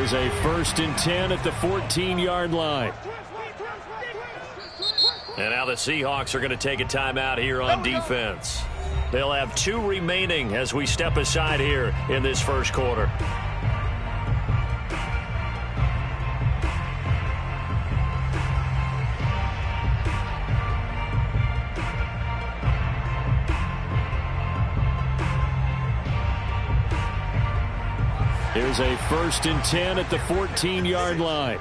Here's a 1st and 10 at the 14-yard line. And now the Seahawks are going to take a timeout here on defense. They'll have 2 remaining as we step aside here in this first quarter. Here's a 1st and 10 at the 14-yard line.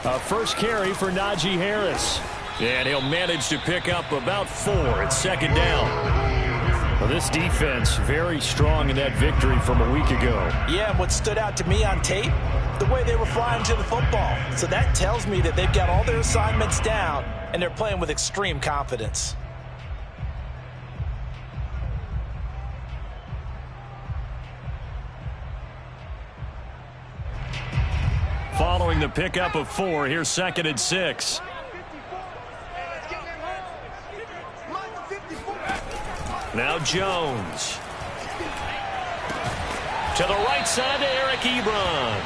A first carry for Najee Harris. And he'll manage to pick up about 4. It's 2nd down. Well, this defense very strong in that victory from a week ago. Yeah, and what stood out to me on tape, the way they were flying to the football. So that tells me that they've got all their assignments down, and they're playing with extreme confidence. Following the pickup of 4, here's 2nd and 6. Now Jones. To the right side to Eric Ebron.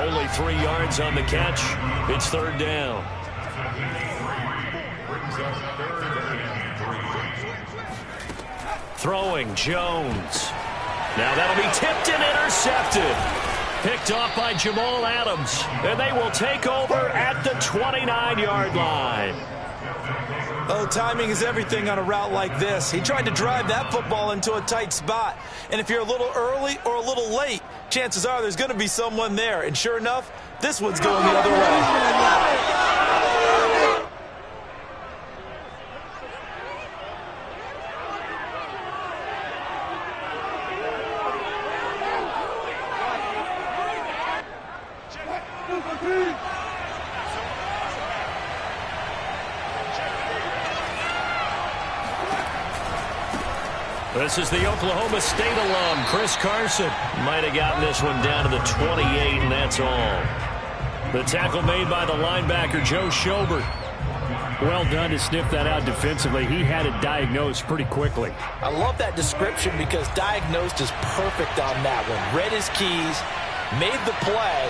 Only 3 yards on the catch. It's 3rd down. Throwing Jones. Now that'll be tipped and intercepted. Picked off by Jamal Adams. And they will take over at the 29-yard line. Oh, timing is everything on a route like this. He tried to drive that football into a tight spot. And if you're a little early or a little late, chances are there's going to be someone there. And sure enough, this one's going the other way. This is the Oklahoma State alum, Chris Carson. Might have gotten this one down to the 28, and that's all. The tackle made by the linebacker, Joe Schobert. Well done to sniff that out defensively. He had it diagnosed pretty quickly. I love that description because diagnosed is perfect on that one. Read his keys, made the play,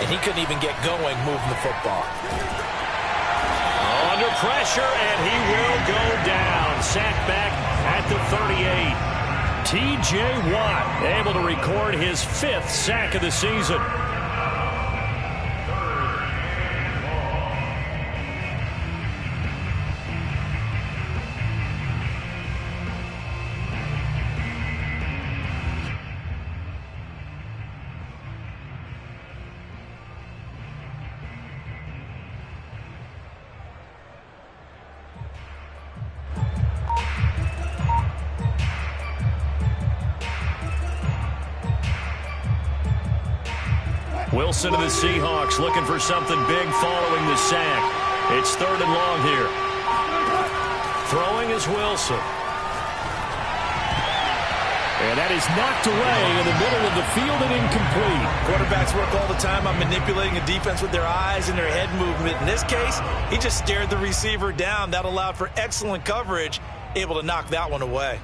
and he couldn't even get going moving the football. Under pressure, and he will go down. Sacked back at the 38. T.J. Watt able to record his 5th sack of the season. Wilson of the Seahawks looking for something big following the sack. It's 3rd and long here. Throwing is Wilson. And that is knocked away in the middle of the field and incomplete. Quarterbacks work all the time on manipulating a defense with their eyes and their head movement. In this case, he just stared the receiver down. That allowed for excellent coverage, able to knock that one away.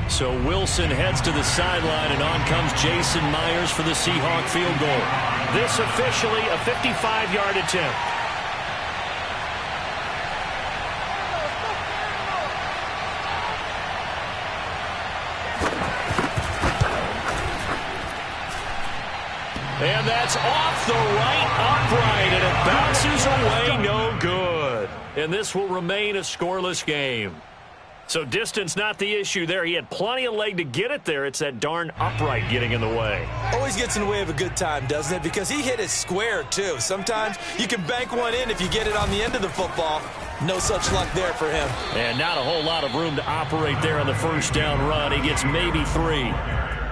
So Wilson heads to the sideline, and on comes Jason Myers for the Seahawk field goal. This officially a 55-yard attempt. And that's off the right upright, and it bounces away, no good. And this will remain a scoreless game. So distance not the issue there. He had plenty of leg to get it there. It's that darn upright getting in the way. Always gets in the way of a good time, doesn't it? Because he hit it square, too. Sometimes you can bank one in if you get it on the end of the football. No such luck there for him. And not a whole lot of room to operate there on the first down run. He gets maybe 3.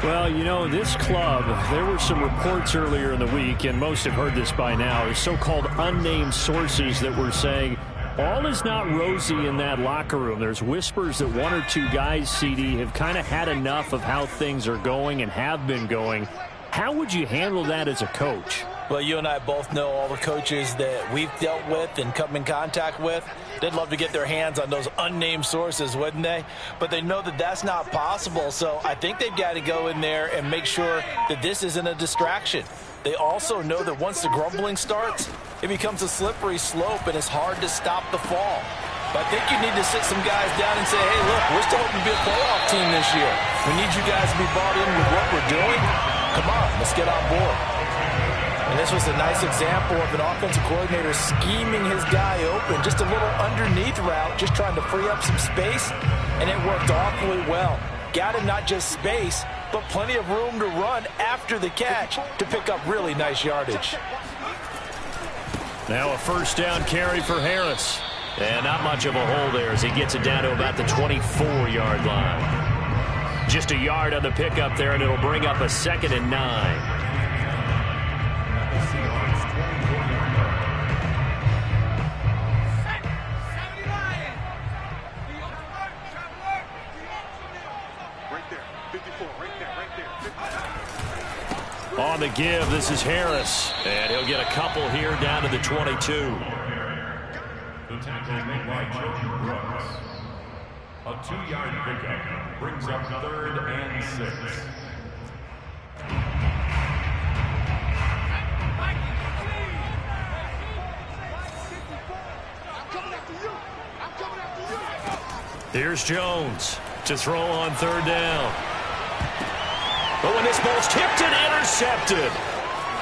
Well, you know, this club, there were some reports earlier in the week, and most have heard this by now, the so-called unnamed sources that were saying all is not rosy in that locker room. There's whispers that 1 or 2 guys, CD, have kind of had enough of how things are going and have been going. How would you handle that as a coach? Well, you and I both know all the coaches that we've dealt with and come in contact with. They'd love to get their hands on those unnamed sources, wouldn't they? But they know that that's not possible, so I think they've got to go in there and make sure that this isn't a distraction. They also know that once the grumbling starts, it becomes a slippery slope and it's hard to stop the fall. But I think you need to sit some guys down and say, hey, look, we're still hoping to be a playoff team this year. We need you guys to be bought in with what we're doing. Come on, let's get on board. And this was a nice example of an offensive coordinator scheming his guy open. Just a little underneath route, just trying to free up some space, and it worked awfully well. Got him not just space, but plenty of room to run after the catch to pick up really nice yardage. Now a first down carry for Harris. And not much of a hole there as he gets it down to about the 24-yard line. Just a yard on the pickup there, and it'll bring up a 2nd and 9. On the give, this is Harris. And he'll get a couple here down to the 22. The tackle made by Jordan Brooks. A 2-yard pickup brings up 3rd and 6. Here's Jones to throw on 3rd down. But when this ball's tipped and intercepted,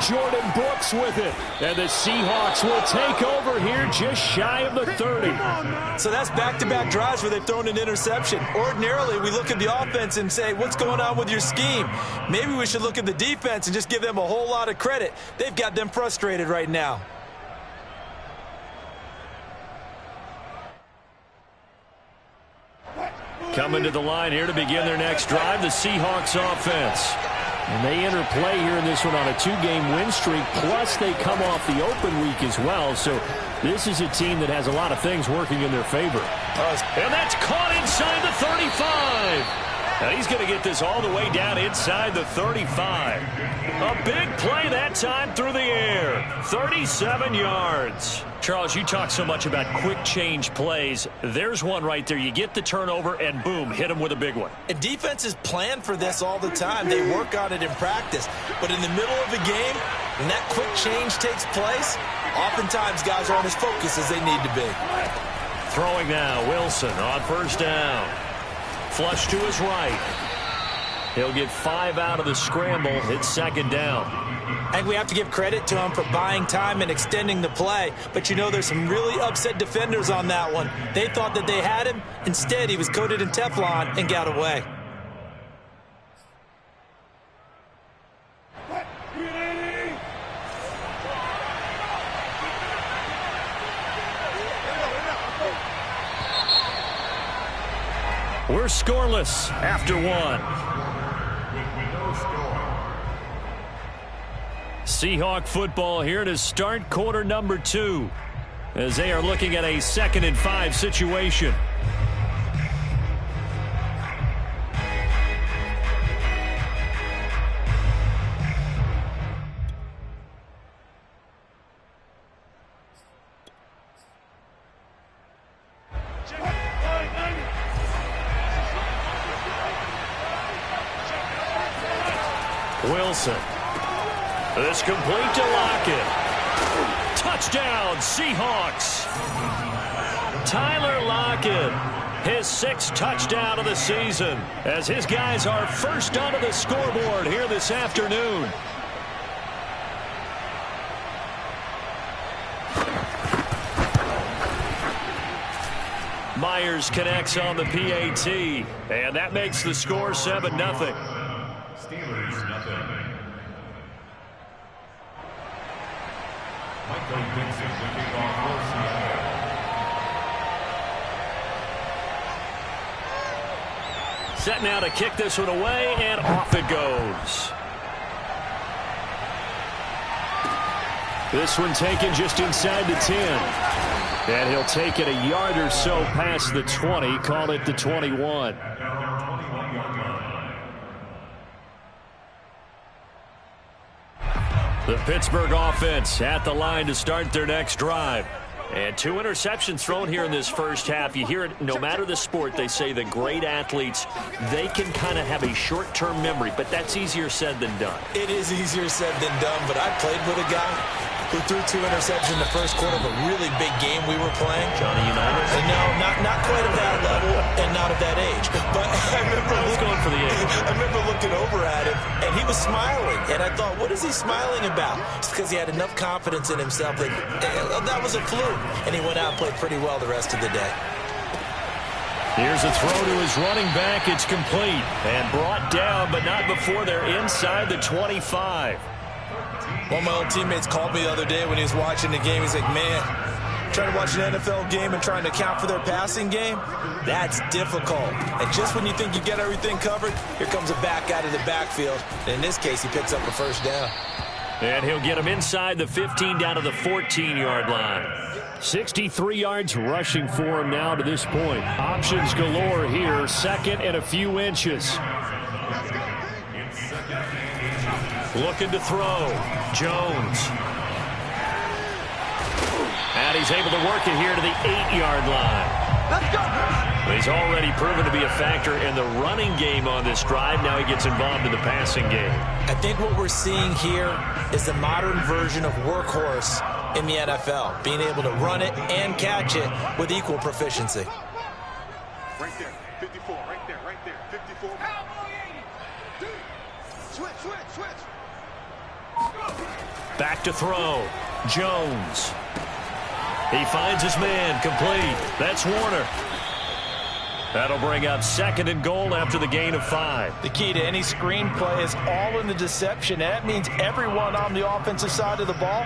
Jordan Brooks with it. And the Seahawks will take over here just shy of the 30. So that's back-to-back drives where they've thrown an interception. Ordinarily, we look at the offense and say, what's going on with your scheme? Maybe we should look at the defense and just give them a whole lot of credit. They've got them frustrated right now. Coming to the line here to begin their next drive, the Seahawks offense. And they enter play here in this one on a 2-game win streak, plus they come off the open week as well. So this is a team that has a lot of things working in their favor. And that's caught inside the 35. Now he's going to get this all the way down inside the 35. A big play that time through the air. 37 yards. Charles, you talk so much about quick change plays. There's one right there. You get the turnover and boom, hit him with a big one. And defenses plan for this all the time. They work on it in practice. But in the middle of the game, when that quick change takes place, oftentimes guys aren't as focused as they need to be. Throwing now, Wilson on 1st down. Flush to his right. He'll get 5 out of the scramble. It's 2nd down. I think we have to give credit to him for buying time and extending the play. But, you know, there's some really upset defenders on that one. They thought that they had him. Instead, he was coated in Teflon and got away. We're scoreless after 1. Seahawk football here to start quarter number 2 as they are looking at a 2nd and 5 situation. Wilson. This complete to Lockett. Touchdown, Seahawks. Tyler Lockett, his 6th touchdown of the season, as his guys are first onto the scoreboard here this afternoon. Myers connects on the PAT, and that makes the score 7-0. Steelers nothing. Michael Vincent looking off Wilson. Set now to kick this one away, and off it goes. This one taken just inside the 10. And he'll take it a yard or so past the 20, call it the 21. The Pittsburgh offense at the line to start their next drive. And 2 interceptions thrown here in this first half. You hear it, no matter the sport, they say the great athletes, they can kind of have a short-term memory, but that's easier said than done. It is easier said than done, but I played with a guy who threw 2 interceptions in the first quarter of a really big game we were playing. Johnny Unitas? No, not quite at that level and not at that age. But I remember looking over at him, and he was smiling. And I thought, what is he smiling about? It's because he had enough confidence in himself that that was a fluke. And he went out and played pretty well the rest of the day. Here's a throw to his running back. It's complete and brought down, but not before they're inside the 25. One of my old teammates called me the other day when he was watching the game. He's like, man, trying to watch an NFL game and trying to account for their passing game, that's difficult. And just when you think you get everything covered, here comes a back out of the backfield. And in this case, he picks up a first down. And he'll get him inside the 15 down to the 14-yard line. 63 yards rushing for him now to this point. Options galore here, second and a few inches. Looking to throw. Jones. And he's able to work it here to the 8-yard line. Let's go. He's already proven to be a factor in the running game on this drive. Now he gets involved in the passing game. I think what we're seeing here is the modern version of workhorse in the NFL, being able to run it and catch it with equal proficiency. Right there, 54, right there, 54. Switch. Back to throw. Jones. He finds his man, complete. That's Warner. That'll bring up second and goal after the gain of 5. The key to any screenplay is all in the deception. That means everyone on the offensive side of the ball,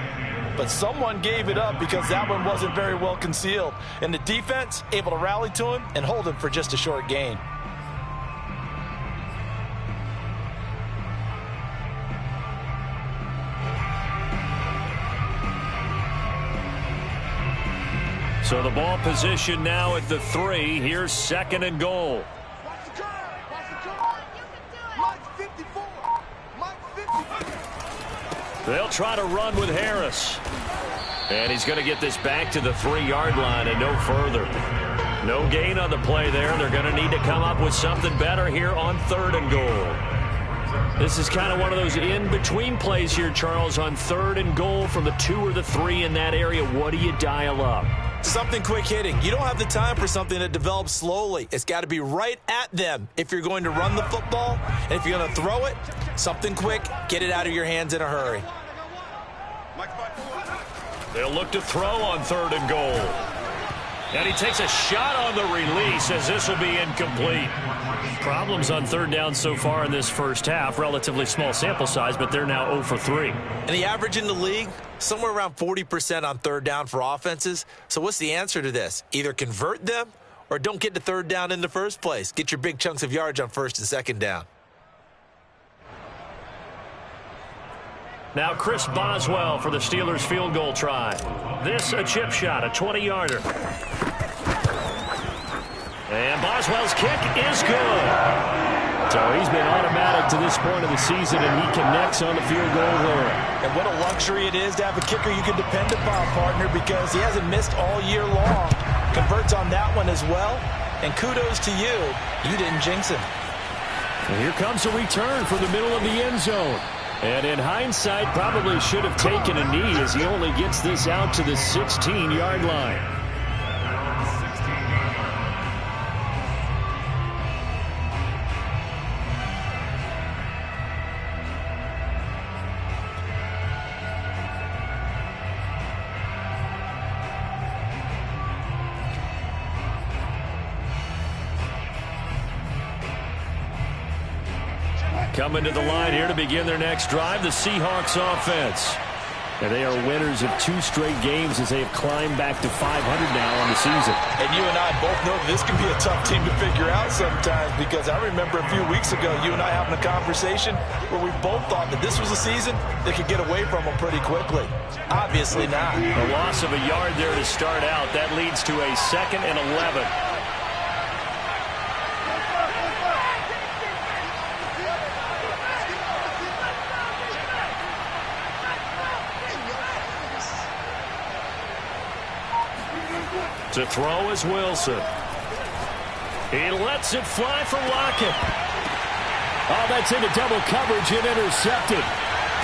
but someone gave it up because that one wasn't very well concealed. And the defense able to rally to him and hold him for just a short gain. So the ball position now at the 3. Here's second and goal. Watch the curve. Mike 54. Mike 54. They'll try to run with Harris. And he's going to get this back to the 3-yard line and no further. No gain on the play there. They're going to need to come up with something better here on 3rd and goal. This is kind of one of those in-between plays here, Charles, on 3rd and goal from the 2 or the 3 in that area. What do you dial up? Something quick hitting. You don't have the time for something that develops slowly. It's got to be right at them if you're going to run the football. And if you're going to throw it, something quick, get it out of your hands in a hurry. They'll look to throw on 3rd and goal. And he takes a shot on the release as this will be incomplete. Problems on 3rd down so far in this first half. Relatively small sample size, but they're now 0 for 3. And the average in the league, somewhere around 40% on 3rd down for offenses. So what's the answer to this? Either convert them or don't get to 3rd down in the first place. Get your big chunks of yards on 1st and 2nd down. Now Chris Boswell for the Steelers field goal try. This a chip shot, a 20-yarder. And Boswell's kick is good. So he's been automatic to this point of the season, and he connects on the field goal there. And what a luxury it is to have a kicker you can depend upon, partner, because he hasn't missed all year long. Converts on that one as well. And kudos to you. You didn't jinx him. And here comes a return from the middle of the end zone. And in hindsight, probably should have taken a knee as he only gets this out to the 16-yard line. Coming to the line here to begin their next drive, the Seahawks offense. And they are winners of 2 straight games as they have climbed back to 500 now on the season. And you and I both know this can be a tough team to figure out sometimes, because I remember a few weeks ago you and I having a conversation where we both thought that this was a season that could get away from them pretty quickly. Obviously not. A loss of a yard there to start out. That leads to a 2nd and 11. To throw is Wilson. He lets it fly for Lockett. Oh, that's into double coverage and intercepted.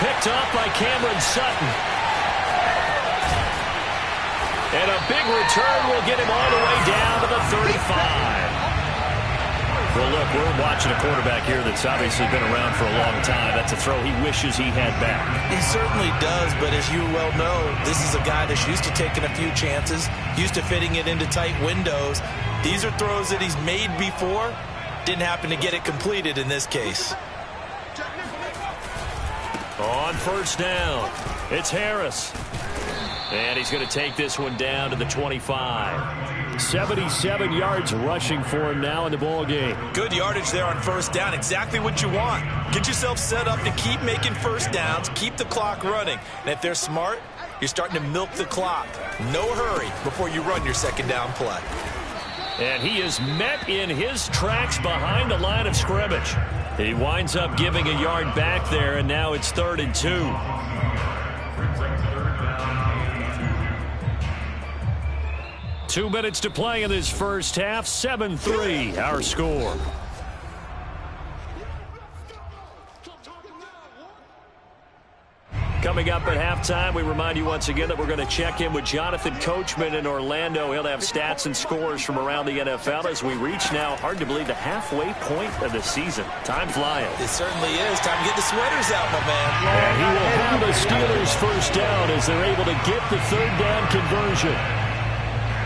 Picked off by Cameron Sutton. And a big return will get him all the way down to the 35. Well, look, we're watching a quarterback here that's obviously been around for a long time. That's a throw he wishes he had back. He certainly does, but as you well know, this is a guy that's used to taking a few chances, used to fitting it into tight windows. These are throws that he's made before. Didn't happen to get it completed in this case. On first down, it's Harris. And he's going to take this one down to the 25. 77 yards rushing for him now in the ball game. Good yardage there on first down. Exactly what you want. Get yourself set up to keep making first downs, keep the clock running. And if they're smart, you're starting to milk the clock. No hurry before you run your second down play. And he is met in his tracks behind the line of scrimmage. He winds up giving a yard back there, and now it's 3rd and 2. 2 minutes to play in this first half. 7-3, our score. Coming up at halftime, we remind you once again that we're going to check in with Jonathan Coachman in Orlando. He'll have stats and scores from around the NFL as we reach now, hard to believe, the halfway point of the season. Time flying. It certainly is. Time to get the sweaters out, my man. And he will have the Steelers first down as they're able to get the 3rd down conversion.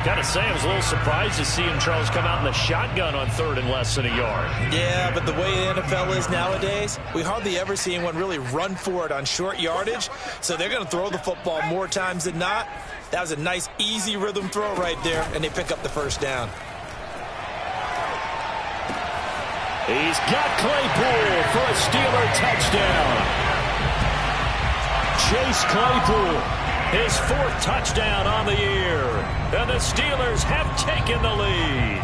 Got to say, I was a little surprised to see him, Charles, come out in the shotgun on 3rd and less than a yard. Yeah, but the way the NFL is nowadays, we hardly ever see anyone really run for it on short yardage. So they're going to throw the football more times than not. That was a nice, easy rhythm throw right there, and they pick up the first down. He's got Claypool for a Steeler touchdown. Chase Claypool, his 4th touchdown on the year. And the Steelers have taken the lead.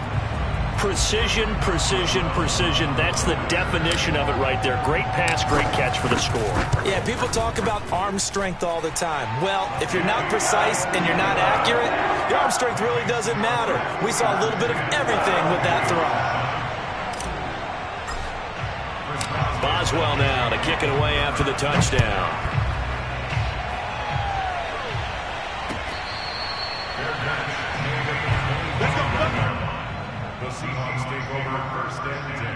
Precision, precision, precision. That's the definition of it right there. Great pass, great catch for the score. Yeah, people talk about arm strength all the time. Well, if you're not precise and you're not accurate, your arm strength really doesn't matter. We saw a little bit of everything with that throw. Boswell now to kick it away after the touchdown. The Seahawks take over 1st and 10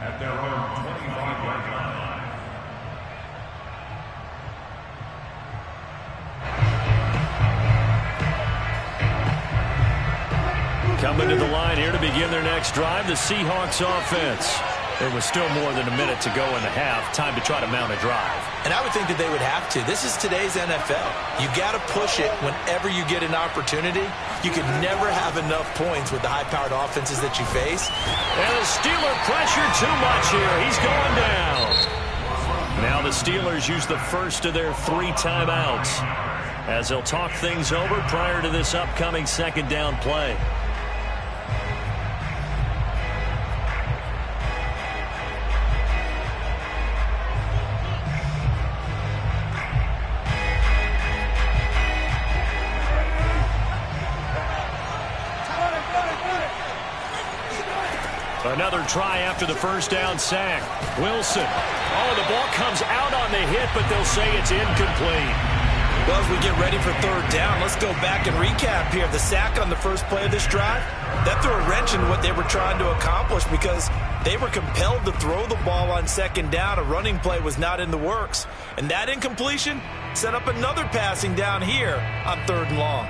at their own 25-yard line. Coming to the line here to begin their next drive, the Seahawks offense. There was still more than a minute to go in the half. Time to try to mount a drive. And I would think that they would have to. This is today's NFL. You got to push it whenever you get an opportunity. You can never have enough points with the high-powered offenses that you face. And the Steeler pressure too much here. He's going down. Now the Steelers use the first of their 3 timeouts as they'll talk things over prior to this upcoming 2nd down play. Another try after the first down sack. Wilson. Oh, the ball comes out on the hit, but they'll say it's incomplete. Well, as we get ready for 3rd down, let's go back and recap here. The sack on the first play of this drive, that threw a wrench in what they were trying to accomplish because they were compelled to throw the ball on 2nd down. A running play was not in the works. And that incompletion set up another passing down here on 3rd and long.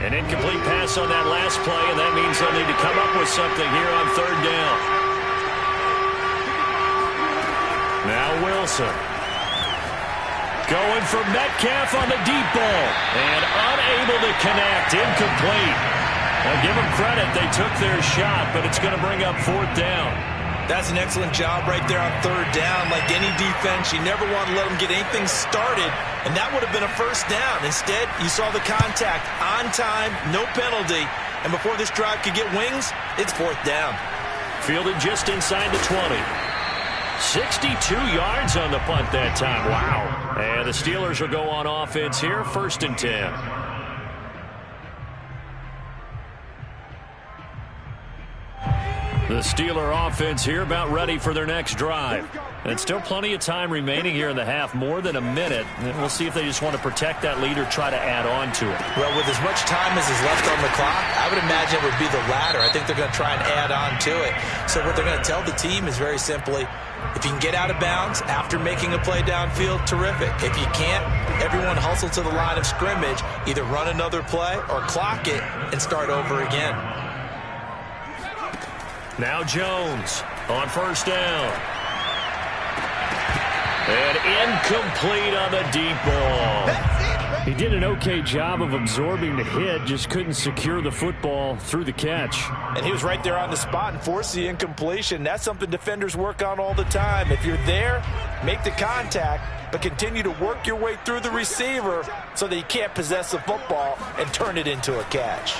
An incomplete pass on that last play, and that means they'll need to come up with something here on 3rd down. Now Wilson. Going for Metcalf on the deep ball. And unable to connect. Incomplete. Now give them credit. They took their shot, but it's going to bring up 4th down. That's an excellent job right there on 3rd down. Like any defense, you never want to let them get anything started, and that would have been a first down. Instead, you saw the contact on time, no penalty, and before this drive could get wings, it's 4th down. Fielded just inside the 20. 62 yards on the punt that time. Wow. And the Steelers will go on offense here, 1st and 10. The Steeler offense here about ready for their next drive. And it's still plenty of time remaining here in the half, more than a minute. And we'll see if they just want to protect that lead or try to add on to it. Well, with as much time as is left on the clock, I would imagine it would be the latter. I think they're going to try and add on to it. So what they're going to tell the team is very simply, if you can get out of bounds after making a play downfield, terrific. If you can't, everyone hustle to the line of scrimmage, either run another play or clock it and start over again. Now Jones on first down. And incomplete on the deep ball. He did an okay job of absorbing the hit, just couldn't secure the football through the catch. And he was right there on the spot and forced the incompletion. That's something defenders work on all the time. If you're there, make the contact, but continue to work your way through the receiver so that you can't possess the football and turn it into a catch.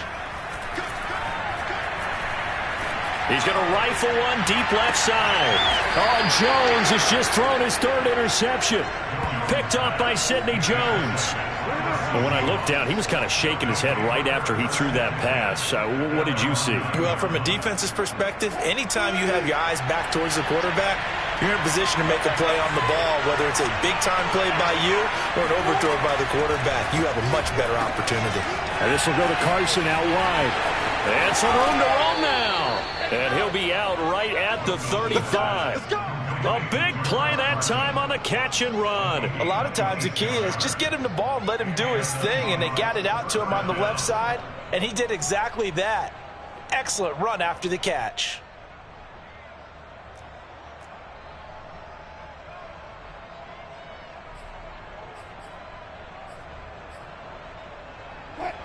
He's going to rifle one deep left side. Oh, Jones has just thrown his third interception. Picked off by Sidney Jones. But when I looked down, he was kind of shaking his head right after he threw that pass. What did you see? Well, from a defense's perspective, anytime you have your eyes back towards the quarterback, you're in a position to make a play on the ball, whether it's a big-time play by you or an overthrow by the quarterback. You have a much better opportunity. And this will go to Carson out wide. And some room to roam now. And he'll be out right at the 35. A big play that time on the catch and run. A lot of times the key is just get him the ball and let him do his thing, and they got it out to him on the left side, and he did exactly that. Excellent run after the catch.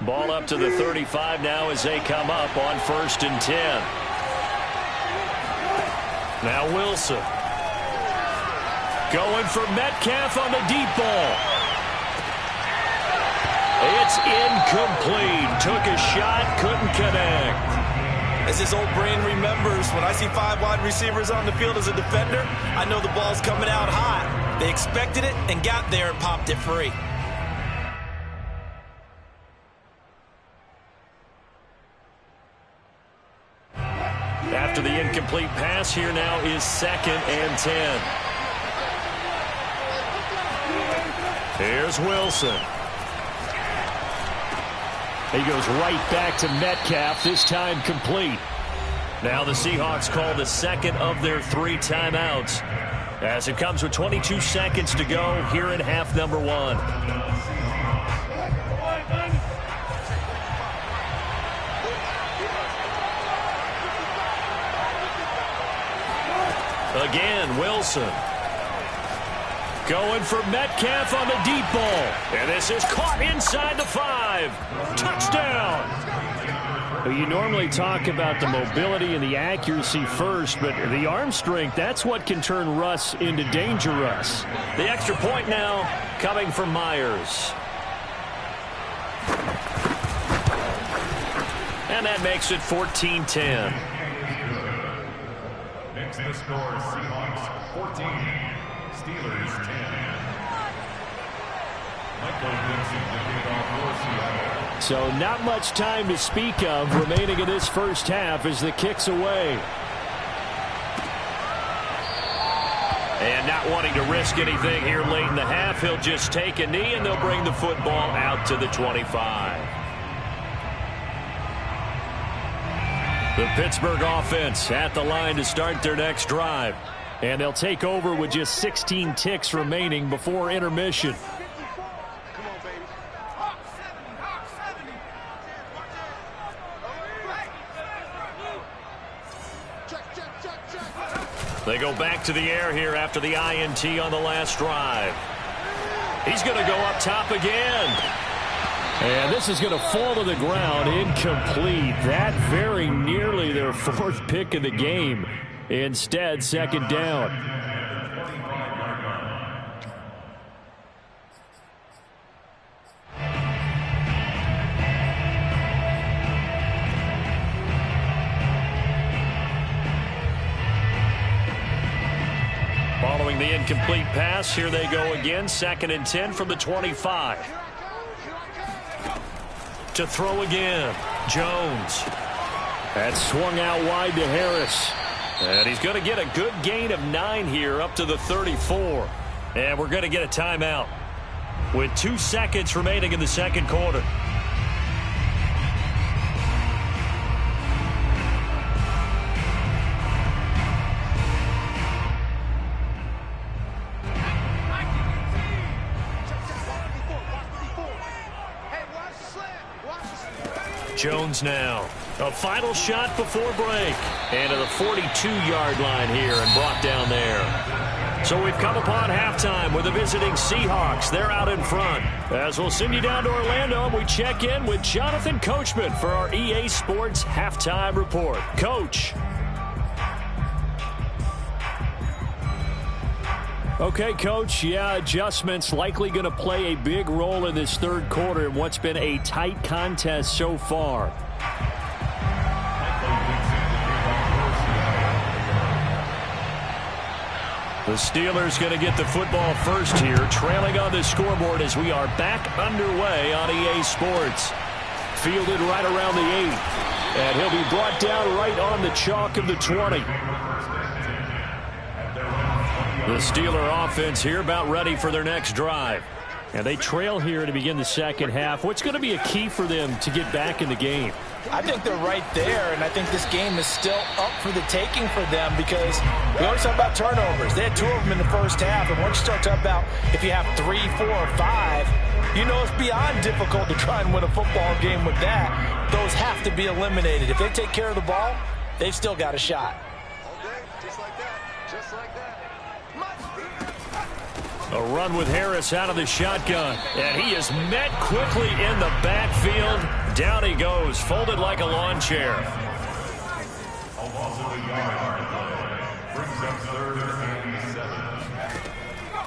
Ball up to the 35 now as they come up on 1st and 10. Now Wilson. Going for Metcalf on the deep ball. It's incomplete. Took a shot, couldn't connect. As his old brain remembers, when I see 5 wide receivers on the field as a defender, I know the ball's coming out hot. They expected it and got there and popped it free. After the incomplete pass, here now is 2nd and 10. Here's Wilson. He goes right back to Metcalf, this time complete. Now the Seahawks call the second of their 3 timeouts as it comes with 22 seconds to go here in half number 1. Again, Wilson. Going for Metcalf on the deep ball. And this is caught inside the 5. Touchdown. Well, you normally talk about the mobility and the accuracy first, but the arm strength, that's what can turn Russ into danger Russ. The extra point now coming from Myers. And that makes it 14-10. Next the score, Seahawks 14, Steelers 10. Michael Vincent, the kickoff for Seattle. So not much time to speak of remaining in this first half as the kick's away. And not wanting to risk anything here late in the half, he'll just take a knee and they'll bring the football out to the 25. The Pittsburgh offense at the line to start their next drive. And they'll take over with just 16 ticks remaining before intermission. They go back to the air here after the INT on the last drive. He's going to go up top again. And this is going to fall to the ground, incomplete. That very nearly their 4th pick of the game. Instead, 2nd down. Following the incomplete pass, here they go again. 2nd and 10 from the 25. To throw again, Jones. That's swung out wide to Harris. And he's going to get a good gain of 9 here up to the 34. And we're going to get a timeout with 2 seconds remaining in the second quarter. Jones now. A final shot before break. And to the 42-yard line here and brought down there. So we've come upon halftime with the visiting Seahawks. They're out in front. As we'll send you down to Orlando, we check in with Jonathan Coachman for our EA Sports Halftime Report. Coach. Okay, Coach, adjustments likely going to play a big role in this third quarter in what's been a tight contest so far. The Steelers going to get the football first here, trailing on the scoreboard as we are back underway on EA Sports. Fielded right around the 8. And he'll be brought down right on the chalk of the 20. The Steeler offense here about ready for their next drive. And they trail here to begin the second half. What's going to be a key for them to get back in the game? I think they're right there, and I think this game is still up for the taking for them because we always talk about turnovers. They had 2 of them in the first half, and once you start talking about if you have 3, 4, or 5, you know it's beyond difficult to try and win a football game with that. Those have to be eliminated. If they take care of the ball, they've still got a shot. Just like that. Just like that. A run with Harris out of the shotgun. And he is met quickly in the backfield. Down he goes, folded like a lawn chair.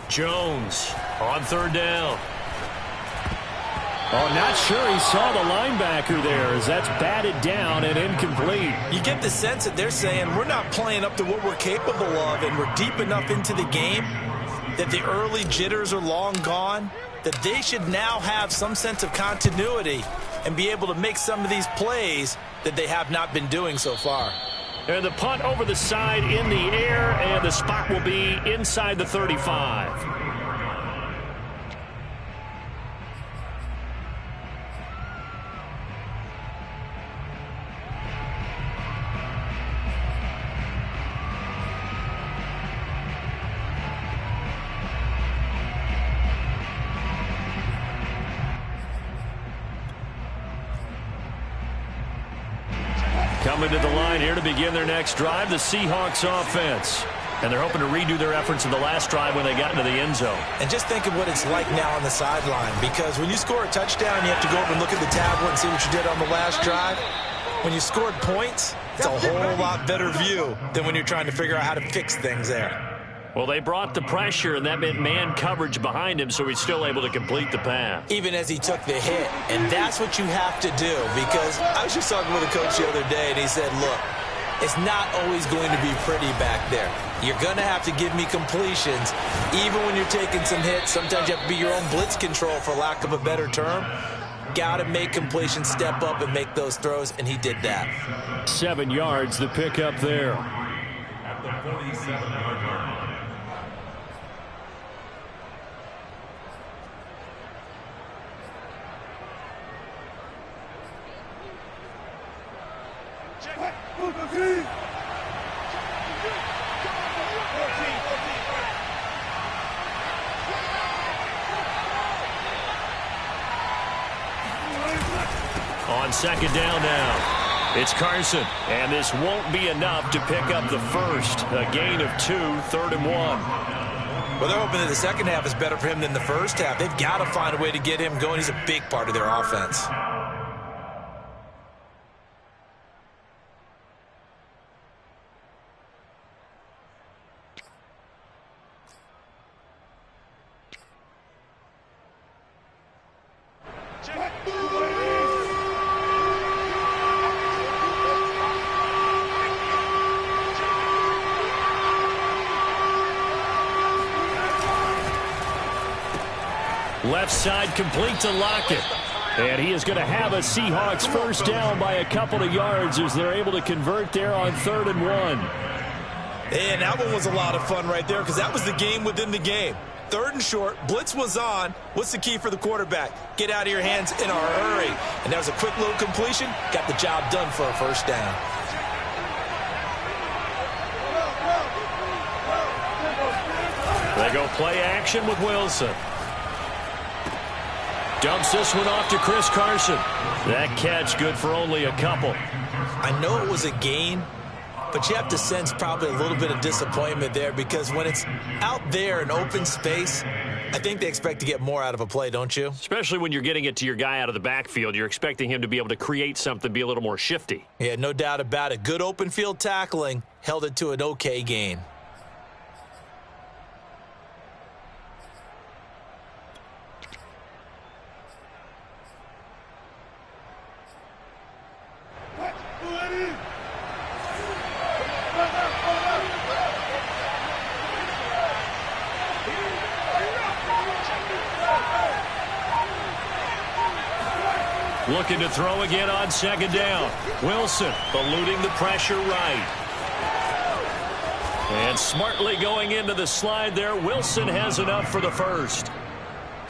Jones on third down. Oh, not sure he saw the linebacker there as that's batted down and incomplete. You get the sense that they're saying we're not playing up to what we're capable of, and we're deep enough into the game that the early jitters are long gone, that they should now have some sense of continuity and be able to make some of these plays that they have not been doing so far. And the punt over the side in the air, and the spot will be inside the 35. Coming to the line here to begin their next drive, the Seahawks offense. And they're hoping to redo their efforts in the last drive when they got into the end zone. And just think of what it's like now on the sideline, because when you score a touchdown, you have to go over and look at the tablet and see what you did on the last drive. When you scored points, it's a whole lot better view than when you're trying to figure out how to fix things there. Well, they brought the pressure, and that meant man coverage behind him, so he's still able to complete the pass. Even as he took the hit. And that's what you have to do, because I was just talking with a coach the other day, and he said, look, it's not always going to be pretty back there. You're going to have to give me completions. Even when you're taking some hits, sometimes you have to be your own blitz control, for lack of a better term. Got to make completions, step up, and make those throws, and he did that. 7 yards, the pickup there. At the 47-yard line. On second down now, it's Carson, and this won't be enough to pick up the first. A gain of 2, 3rd and 1. Well, they're hoping that the second half is better for him than the first half. They've got to find a way to get him going. He's a big part of their offense. Left side complete to Lockett. And he is going to have a Seahawks first down by a couple of yards as they're able to convert there on 3rd and 1. And that one was a lot of fun right there because that was the game within the game. 3rd and short, blitz was on. What's the key for the quarterback? Get out of your hands in a hurry. And that was a quick little completion. Got the job done for a first down. They go play action with Wilson. Dumps this one off to Chris Carson. That catch good for only a couple. I know it was a gain, but you have to sense probably a little bit of disappointment there because when it's out there in open space, I think they expect to get more out of a play, don't you? Especially when you're getting it to your guy out of the backfield. You're expecting him to be able to create something, be a little more shifty. Yeah, no doubt about it. Good open field tackling held it to an okay gain. Looking to throw again on 2nd down. Wilson eluding the pressure right. And smartly going into the slide there. Wilson has enough for the first.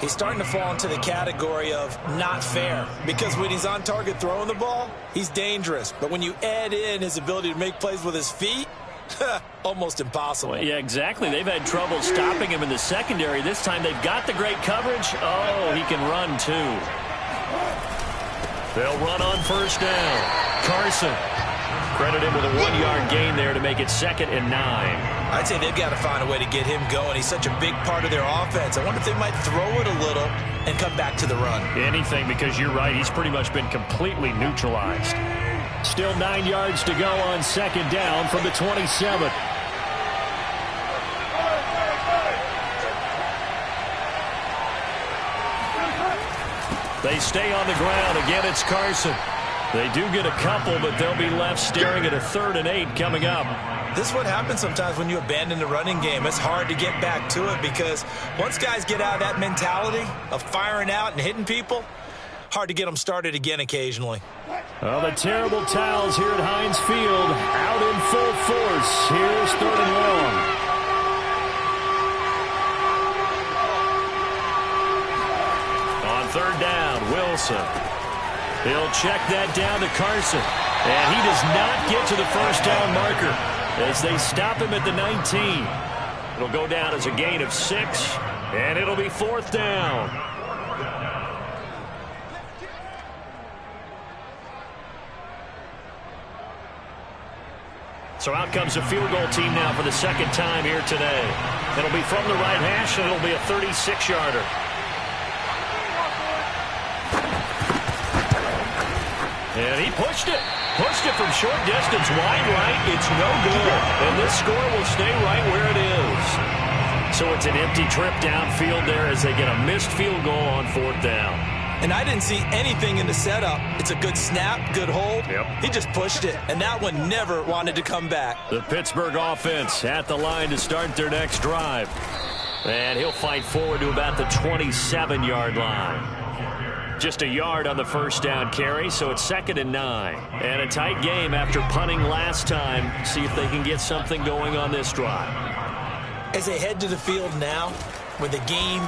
He's starting to fall into the category of not fair because when he's on target throwing the ball, he's dangerous. But when you add in his ability to make plays with his feet, almost impossible. Well, yeah, exactly. They've had trouble stopping him in the secondary. This time they've got the great coverage. Oh, he can run too. They'll run on 1st down. Carson. Credit him with a 1-yard gain there to make it 2nd and 9. I'd say they've got to find a way to get him going. He's such a big part of their offense. I wonder if they might throw it a little and come back to the run. Anything, because you're right. He's pretty much been completely neutralized. Still 9 yards to go on 2nd down from the 27. They stay on the ground. Again, it's Carson. They do get a couple, but they'll be left staring at a 3rd and 8 coming up. This is what happens sometimes when you abandon the running game. It's hard to get back to it because once guys get out of that mentality of firing out and hitting people, hard to get them started again occasionally. Well, the terrible towels here at Heinz Field out in full force. Here's 3rd and long. On 3rd down, Wilson. He'll check that down to Carson. And he does not get to the first down marker as they stop him at the 19. It'll go down as a gain of 6, and it'll be 4th down. So out comes a field goal team now for the 2nd time here today. It'll be from the right hash, and it'll be a 36-yarder. And he pushed it. Pushed it from short distance, wide right. It's no good. And this score will stay right where it is. So it's an empty trip downfield there as they get a missed field goal on 4th down. And I didn't see anything in the setup. It's a good snap, good hold. Yep. He just pushed it, and that one never wanted to come back. The Pittsburgh offense at the line to start their next drive. And he'll fight forward to about the 27-yard line. Just a yard on the first down carry, so it's 2nd and 9. And a tight game after punting last time. See if they can get something going on this drive. As they head to the field now, with the game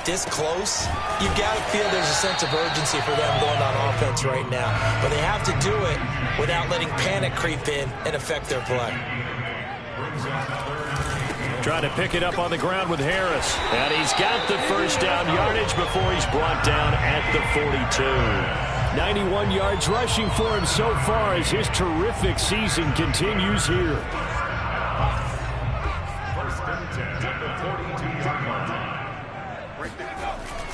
this close, you've got to feel there's a sense of urgency for them going on offense right now. But they have to do it without letting panic creep in and affect their play. Trying to pick it up on the ground with Harris. And he's got the first down yardage before he's brought down at the 42. 91 yards rushing for him so far as his terrific season continues here.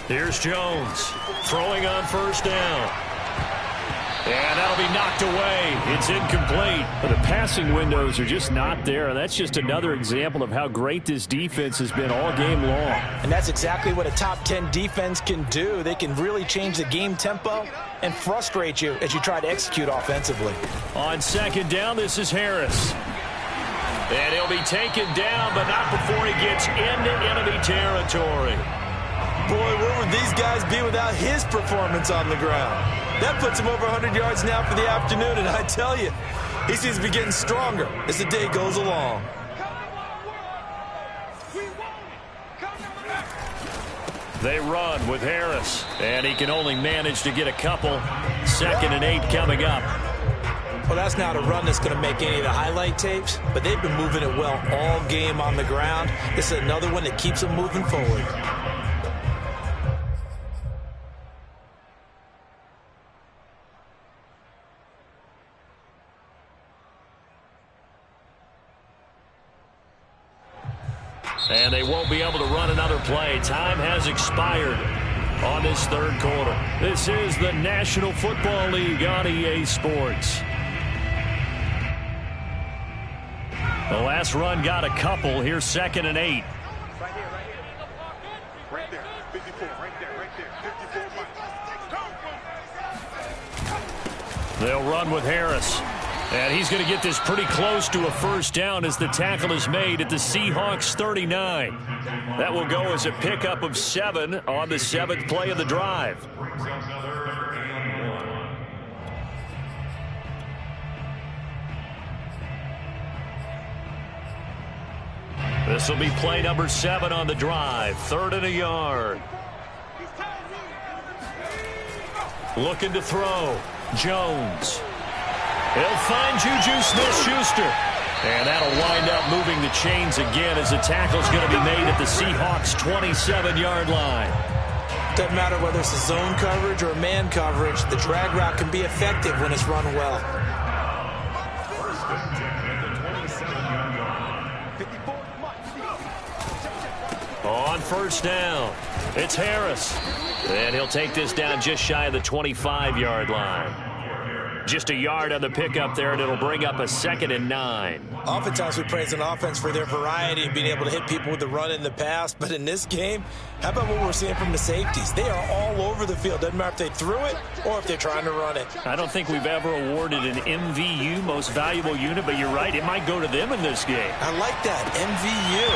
Here's Jones throwing on 1st down. And that'll be knocked away. It's incomplete. The passing windows are just not there. And that's just another example of how great this defense has been all game long. And that's exactly what a top 10 defense can do. They can really change the game tempo and frustrate you as you try to execute offensively. On 2nd down, this is Harris. And he'll be taken down, but not before he gets into enemy territory. Boy, where would these guys be without his performance on the ground? That puts him over 100 yards now for the afternoon, and I tell you, he seems to be getting stronger as the day goes along. They run with Harris, and he can only manage to get a couple. 2nd and 8 coming up. Well, that's not a run that's going to make any of the highlight tapes, but they've been moving it well all game on the ground. This is another one that keeps them moving forward. And they won't be able to run another play. Time has expired on this 3rd quarter. This is the National Football League on EA Sports. The last run got a couple. Here's 2nd and 8. Right here, right here. Right there. 54. Right there. Right there. 54. They'll run with Harris. And he's going to get this pretty close to a first down as the tackle is made at the Seahawks 39. That will go as a pickup of 7 on the 7th play of the drive. This will be play number 7 on the drive. 3rd and a yard. Looking to throw. Jones. He'll find Juju Smith-Schuster. And that'll wind up moving the chains again as the tackle's going to be made at the Seahawks' 27-yard line. Doesn't matter whether it's a zone coverage or a man coverage, the drag route can be effective when it's run well. On first down, it's Harris. And he'll take this down just shy of the 25-yard line. Just a yard on the pickup there, and it'll bring up a 2nd and 9. Oftentimes we praise an offense for their variety and being able to hit people with the run in the pass. But in this game, how about what we're seeing from the safeties? They are all over the field. Doesn't matter if they threw it or if they're trying to run it. I don't think we've ever awarded an MVU, most valuable unit, but you're right, it might go to them in this game. I like that, MVU.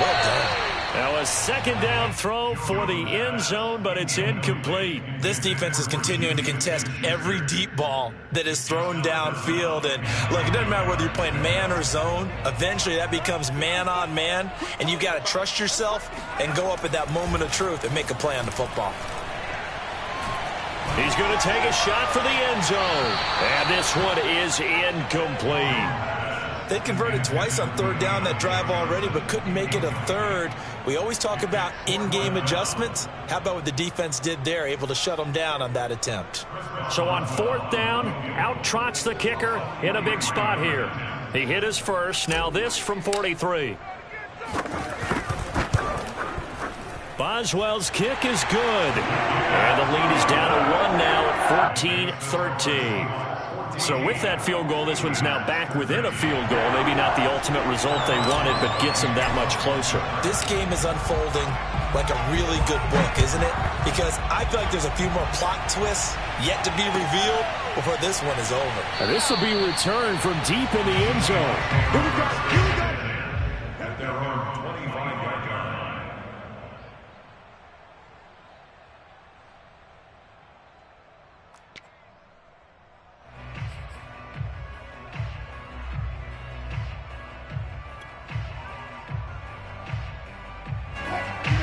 Well done. Now a 2nd down throw for the end zone, but it's incomplete. This defense is continuing to contest every deep ball that is thrown downfield. And look, it doesn't matter whether you're playing man or zone. Eventually that becomes man on man, and you've got to trust yourself and go up at that moment of truth and make a play on the football. He's going to take a shot for the end zone, and this one is incomplete. They converted twice on 3rd down that drive already, but couldn't make it a 3rd. We always talk about in-game adjustments. How about what the defense did there, able to shut them down on that attempt? So on 4th down, out trots the kicker in a big spot here. He hit his first. Now this from 43. Boswell's kick is good. And the lead is down to 1 now at 14-13. So with that field goal, this one's now back within a field goal. Maybe not the ultimate result they wanted, but gets them that much closer. This game is unfolding like a really good book, isn't it? Because I feel like there's a few more plot twists yet to be revealed before this one is over. And this will be returned from deep in the end zone. Here we go. Here we go. At their own 25-yard line.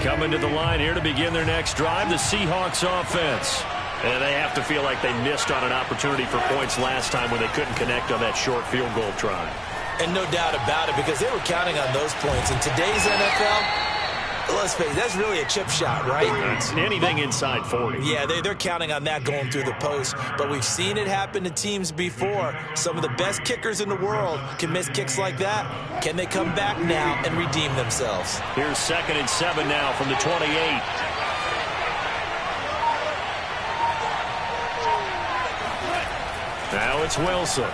Coming to the line here to begin their next drive, the Seahawks offense. And they have to feel like they missed on an opportunity for points last time when they couldn't connect on that short field goal try. And no doubt about it, because they were counting on those points. In today's NFL, let's face it, that's really a chip shot, right? It's anything inside 40. Yeah, they're counting on that going through the post. But we've seen it happen to teams before. Some of the best kickers in the world can miss kicks like that. Can they come back now and redeem themselves? Here's 2nd and 7 now from the 28. Now it's Wilson.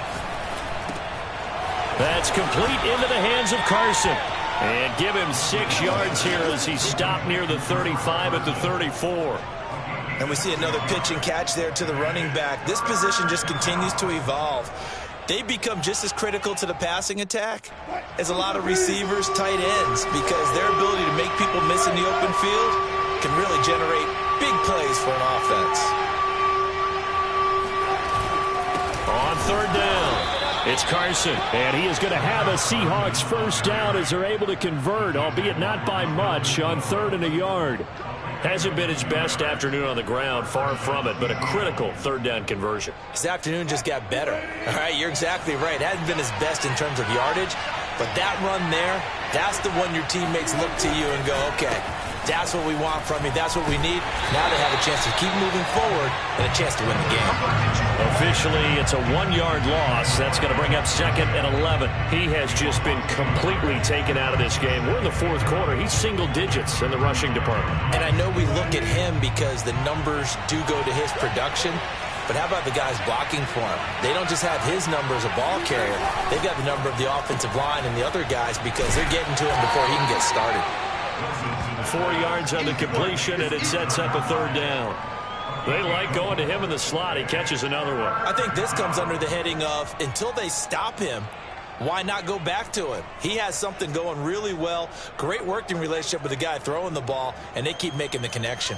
That's complete into the hands of Carson. And give him 6 yards here as he stopped near the 35 at the 34. And we see another pitch and catch there to the running back. This position just continues to evolve. They become just as critical to the passing attack as a lot of receivers, tight ends, because their ability to make people miss in the open field can really generate big plays for an offense. On third down, it's Carson. And he is going to have a Seahawks first down as they're able to convert, albeit not by much, on 3rd and a yard. Hasn't been his best afternoon on the ground, far from it, but a critical third down conversion. His afternoon just got better. All right, you're exactly right. It hasn't been his best in terms of yardage, but that run there, that's the one your teammates look to you and go, okay, that's what we want from you. That's what we need. Now they have a chance to keep moving forward and a chance to win the game. Officially, it's a 1-yard loss. That's going to bring up 2nd and 11. He has just been completely taken out of this game. We're in the 4th quarter. He's single digits in the rushing department. And I know we look at him because the numbers do go to his production, but how about the guys blocking for him? They don't just have his number as a ball carrier. They've got the number of the offensive line and the other guys because they're getting to him before he can get started. 4 yards on the completion, and it sets up a 3rd down. They like going to him in the slot. He catches another one. I think this comes under the heading of, until they stop him, why not go back to him? He has something going really well. Great working relationship with the guy throwing the ball, and they keep making the connection.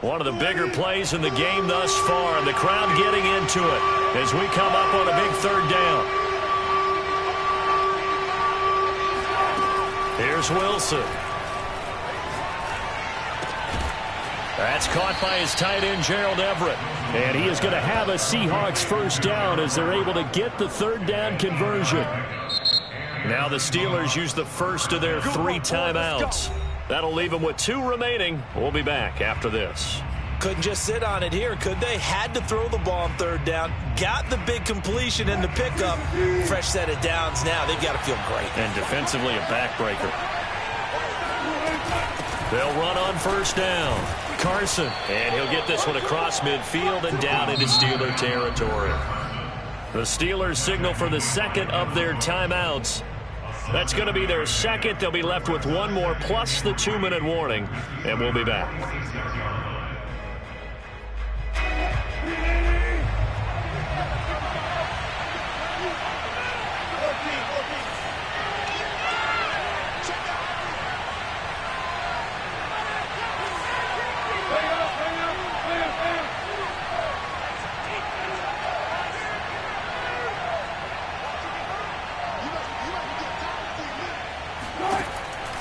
One of the bigger plays in the game thus far, and the crowd getting into it as we come up on a big 3rd down. Here's Wilson. That's caught by his tight end, Gerald Everett. And he is going to have a Seahawks first down as they're able to get the 3rd down conversion. Now the Steelers use the first of their 3 timeouts. That'll leave them with 2 remaining. We'll be back after this. Couldn't just sit on it here, could they? Had to throw the ball on 3rd down. Got the big completion in the pickup. Fresh set of downs now. They've got to feel great. And defensively a backbreaker. They'll run on first down. Carson. And he'll get this one across midfield and down into Steeler territory. The Steelers signal for the 2nd of their timeouts. That's going to be their 2nd. They'll be left with 1 more plus the 2-minute warning, and we'll be back.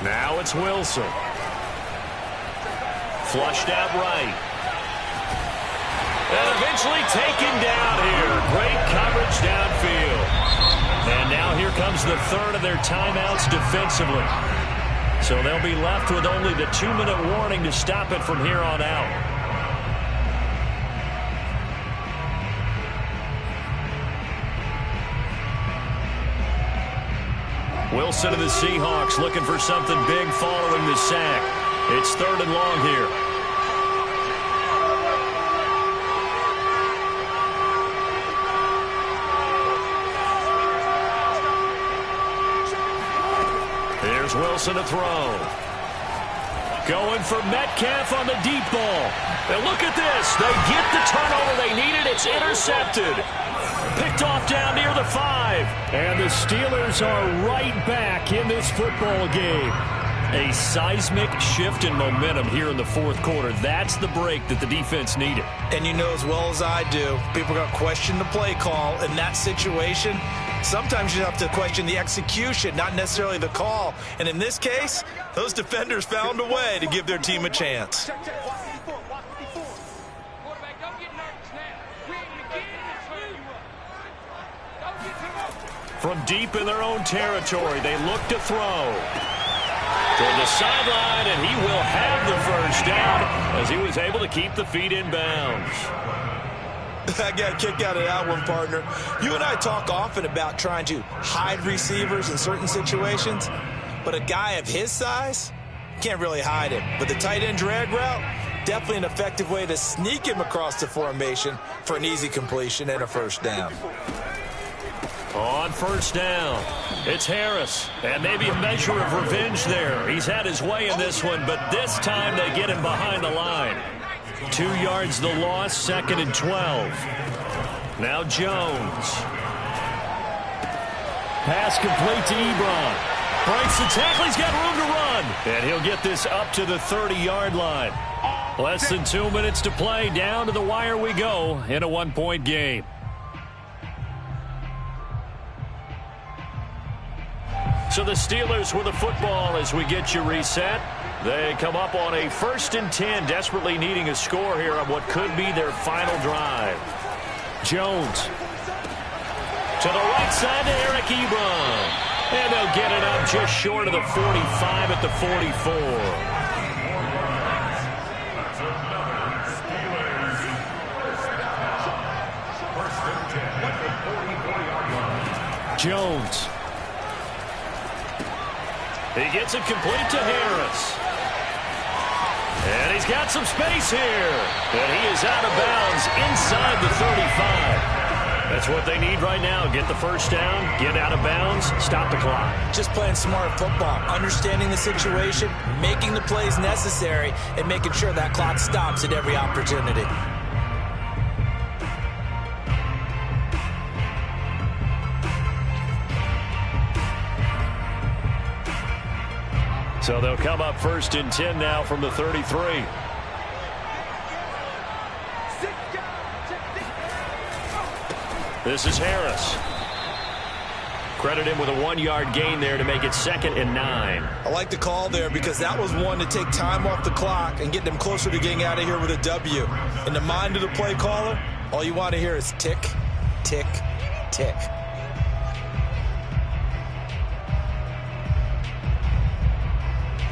Now it's Wilson. Flushed out right. And eventually taken down here. Great coverage downfield. And now here comes the 3rd of their timeouts defensively. So they'll be left with only the 2-minute warning to stop it from here on out. Wilson of the Seahawks looking for something big following the sack. It's 3rd and long here. Here's Wilson to throw. Going for Metcalf on the deep ball. And look at this. They get the turnover they needed. It's intercepted. Picked off down near the 5. And the Steelers are right back in this football game. A seismic shift in momentum here in the 4th quarter. That's the break that the defense needed. And you know as well as I do, people are going to question the play call in that situation. Sometimes you have to question the execution, not necessarily the call. And in this case, those defenders found a way to give their team a chance. From deep in their own territory, they look to throw. Toward the sideline, and he will have the first down as he was able to keep the feet in bounds. I got a kick out of that one, partner. You and I talk often about trying to hide receivers in certain situations, but a guy of his size can't really hide him. But the tight end drag route, definitely an effective way to sneak him across the formation for an easy completion and a first down. On first down, it's Harris. And maybe a measure of revenge there. He's had his way in this one, but this time they get him behind the line. 2 yards the loss, 2nd and 12. Now Jones. Pass complete to Ebron. Breaks the tackle. He's got room to run. And he'll get this up to the 30-yard line. Less than 2 minutes to play. Down to the wire we go in a 1-point game. So the Steelers with the football as we get you reset. They come up on a 1st and 10, desperately needing a score here on what could be their final drive. Jones to the right side to Eric Ebron. And they'll get it up just short of the 45 at the 44. Jones. He gets it complete to Harris. And he's got some space here. And he is out of bounds inside the 35. That's what they need right now. Get the first down, get out of bounds, stop the clock. Just playing smart football, understanding the situation, making the plays necessary, and making sure that clock stops at every opportunity. So they'll come up 1st and 10 now from the 33. This is Harris. Credit him with a 1-yard gain there to make it 2nd and 9. I like the call there because that was one to take time off the clock and get them closer to getting out of here with a W. In the mind of the play caller, all you want to hear is tick, tick, tick.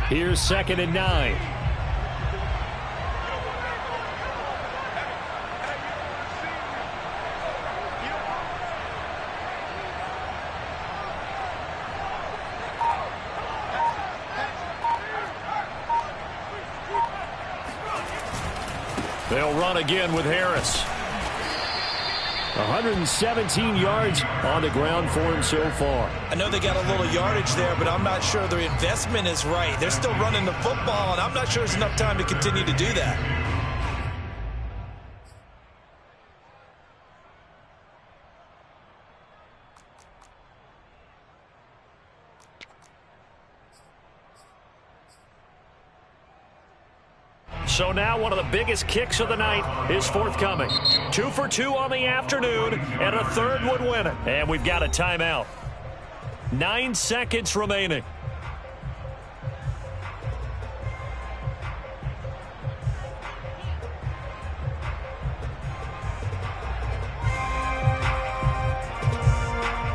Here's 2nd and 9. They'll run again with Harris. 117 yards on the ground for him so far. I know they got a little yardage there, but I'm not sure their investment is right. They're still running the football, and I'm not sure there's enough time to continue to do that. So now one of the biggest kicks of the night is forthcoming. 2 for 2 on the afternoon, and a third would win it. And we've got a timeout. 9 seconds remaining.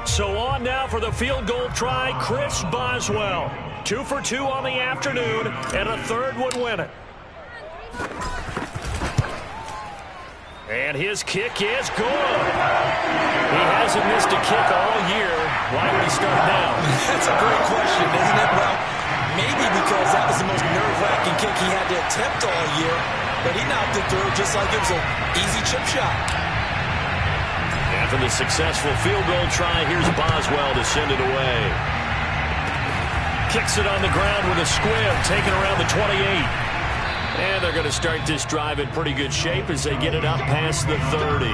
So on now for the field goal try, Chris Boswell. 2 for 2 on the afternoon, and a third would win it. And his kick is good. He hasn't missed a kick all year. Why would he start now? That's a great question, isn't it? Well, maybe because that was the most nerve-wracking kick he had to attempt all year, but he knocked it through just like it was an easy chip shot. After the successful field goal try, here's Boswell to send it away. Kicks it on the ground with a squib, taken around the 28. And they're going to start this drive in pretty good shape as they get it up past the 30.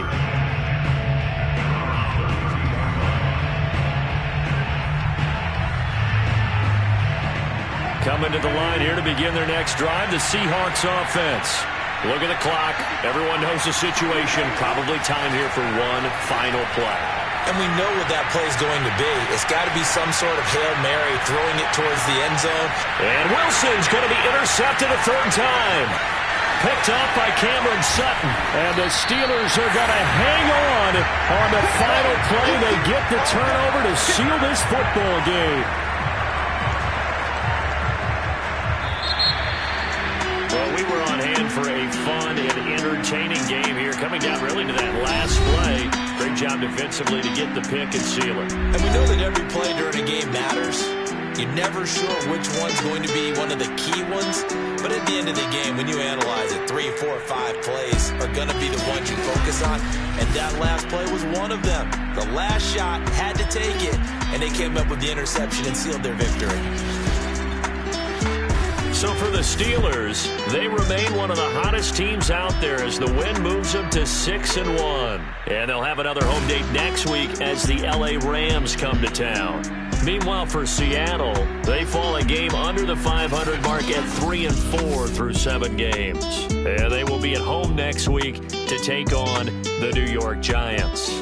Coming to the line here to begin their next drive, the Seahawks offense. Look at the clock. Everyone knows the situation. Probably time here for one final play. And we know what that play is going to be. It's got to be some sort of Hail Mary, throwing it towards the end zone. And Wilson's going to be intercepted a third time. Picked up by Cameron Sutton. And the Steelers are going to hang on the final play. They get the turnover to seal this football game. Well, we were on hand for a fun and entertaining game here. Coming down really to that last play. Great job defensively to get the pick and seal it. And we know that every play during a game matters, You're never sure which one's going to be one of the key ones. But at the end of the game, when you analyze it, 3, 4, 5 plays are going to be the ones you focus on. And that last play was one of them. The last shot had to take it, and they came up with the interception and sealed their victory. So for the Steelers, they remain one of the hottest teams out there as the win moves them to 6-1. And they'll have another home date next week as the LA Rams come to town. Meanwhile, for Seattle, they fall a game under the 500 mark at 3-4 through 7 games. And they will be at home next week to take on the New York Giants.